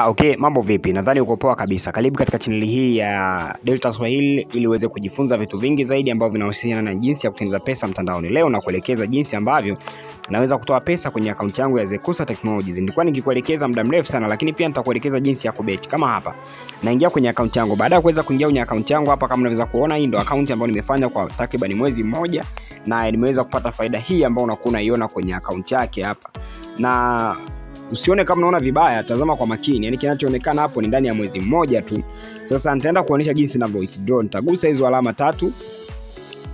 Okay, mambo vipi? Nadhani uko poa kabisa. Karibu katika channel hii ya Delta Swahili ili uweze kujifunza vitu vingi zaidi ambavyo vinahusiana na jinsi ya kutengeneza pesa mtandaoni. Leo nakuelekeza jinsi ambavyo naweza kutoa pesa kwenye account yangu ya Zekusa Technologies. Nilikuwa nikikuelekeza muda mrefu sana, lakini pia nitakuelekeza jinsi ya kubeti. Kama hapa, naingia kwenye account yangu. Baada ya kuweza kuingia kwenye account yangu hapa, kama unaweza kuona, hii ndio account ambayo nimefanya kwa takriban mwezi mmoja na nimeweza kupata faida hii ambayo unakuwa unaiona kwenye account yake hapa. Na usione kama unaona vibaya, tazama kwa makini. Yaani kinachoonekana hapo ni ndani ya mwezi mmoja tu. Sasa nitaenda kuonyesha jinsi ninavyo withdraw. Nitagusa hizo alama tatu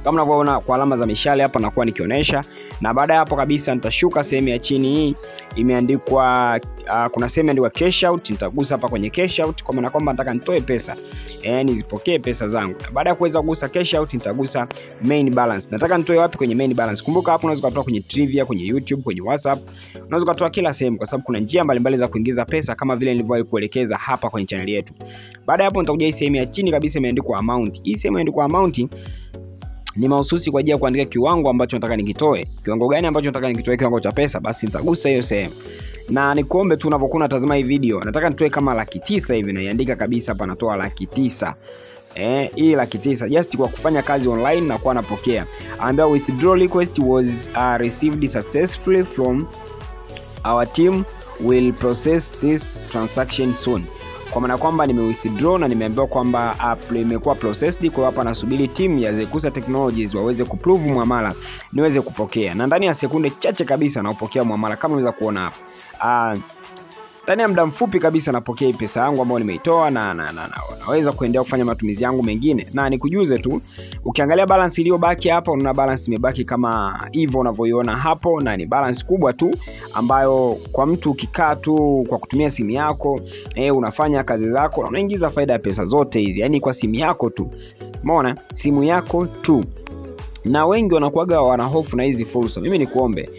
kama unavyoona kwa alama za mishale hapa nakuwa nikionyesha, na baada ya hapo kabisa nitashuka sehemu ya chini hii imeandikwa kuna sehemu imeandikwa cash out. Nitagusa hapa kwenye cash out kwa maana kwamba nataka nitoe pesa, nizipokee pesa zangu. Baada ya kuweza kugusa cash out nitagusa main balance. Nataka nitoe wapi? Kwenye main balance. Kumbuka hapo unaweza kutoa kwenye trivia, kwenye YouTube, kwenye WhatsApp, unaweza kutoa kila sehemu kwa sababu kuna njia mbalimbali za kuingiza pesa kama vile nilivyokuelekeza hapa kwenye channel yetu. Baada ya hapo nitakuja hii sehemu ya chini kabisa imeandikwa amount. Hii sehemu imeandikwa amount ni mahususi kwa ajili ya kuandika kiwango ambacho nataka nikitoe. Kiwango gani ambacho nataka nikitoe? Kiwango cha pesa. Basi nitagusa hiyo sehemu. Na nikuombe tu unapokuwa unatazama hii video, nataka nitoe kama 900,000 hivi, na iandika kabisa hapa natoa 900,000. Hii 900,000 just kwa kufanya kazi online na kuwa napokea. And the withdrawal request was received successfully from our team, will process this transaction soon. Kwa maana kwamba nime withdraw na nimeambiwa kwamba imekuwa processed. Kwa hapa nasubiri team ya Zekusa Technologies waweze kuprove muamala niweze kupokea, na ndani ya sekunde chache kabisa naupokea muamala kama unaweza kuona hapa. Ndani ya muda mfupi kabisa napokea pesa yangu ambayo nimeitoa na naweza kuendelea kufanya matumizi yangu mengine. Na nikujuze tu, ukiangalia balance iliyobaki hapa, unaona balance imebaki kama hivyo unavyoiona hapo, na ni balance kubwa tu ambayo kwa mtu ukikaa tu kwa kutumia simu yako, unafanya kazi zako na unaingiza faida ya pesa zote hizi, yani kwa simu yako tu. Umeona? Simu yako tu. Na wengi wanakuaga wana hofu na hizi fursa. Mimi nikuombe,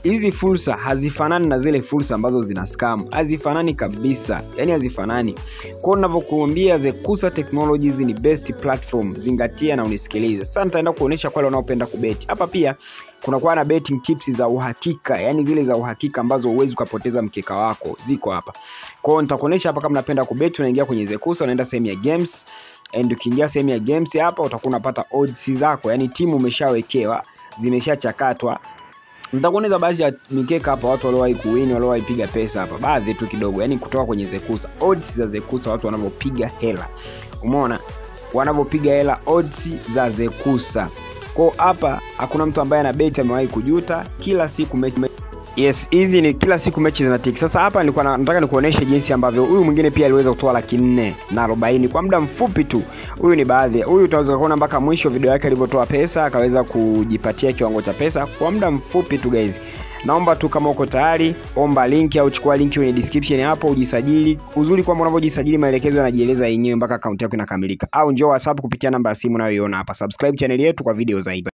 hizi fursa hazifanani na zile fursa ambazo zina scam. Hazifanani kabisa. Yaani hazifanani. Kwa hiyo ninavyokuambia Zekusa Technologies ni best platform. Zingatia na unisikilize. Sasa nitaenda kuonesha kwa wale wanaopenda kubeti. Hapa pia kuna kwa na betting tips za uhakika. Yaani zile za uhakika ambazo huwezi kupoteza mkeka wako. Ziko hapa. Kwa hiyo nitakuonesha hapa kama unapenda kubeti, unaingia kwenye Zekusa, unaenda sehemu ya games. And ukiingia sehemu ya games hapa utakuwa unapata odds zako. Yaani timu umeshawekewa, zimeshachakatwa. Nitakuonyesha baadhi ya mikeka hapa, watu waliowahi kuwin, waliowahi piga pesa hapa, baadhi tu kidogo, yani kutoka kwenye Zekusa. Odds za Zekusa, watu wanavyopiga hela. Umeona? Wanavyopiga hela, odds za Zekusa. Kwa hapa hakuna mtu ambaye ana bet amewahi kujuta. Kila siku mechi. Yes, hizi ni kila siku mechi zinatiki. Sasa hapa nilikuwa nataka nikuoneshe jinsi ambavyo huyu mwingine pia aliweza kutoa 440,000 kwa muda mfupi tu. Huyu ni baadhi. Huyu utaweza kuona mpaka mwisho video yake alivyotoa pesa, akaweza kujipatia kiwango cha pesa kwa muda mfupi tu guys. Naomba tu kama uko tayari, omba link au chukua link kwenye description hapo ujisajili. Uzuri kwamba unapojisajili maelekezo yanajieleza yenyewe mpaka account yako inakamilika. Au njoo WhatsApp kupitia namba ya simu unayoiona hapa. Subscribe channel yetu kwa video zaidi.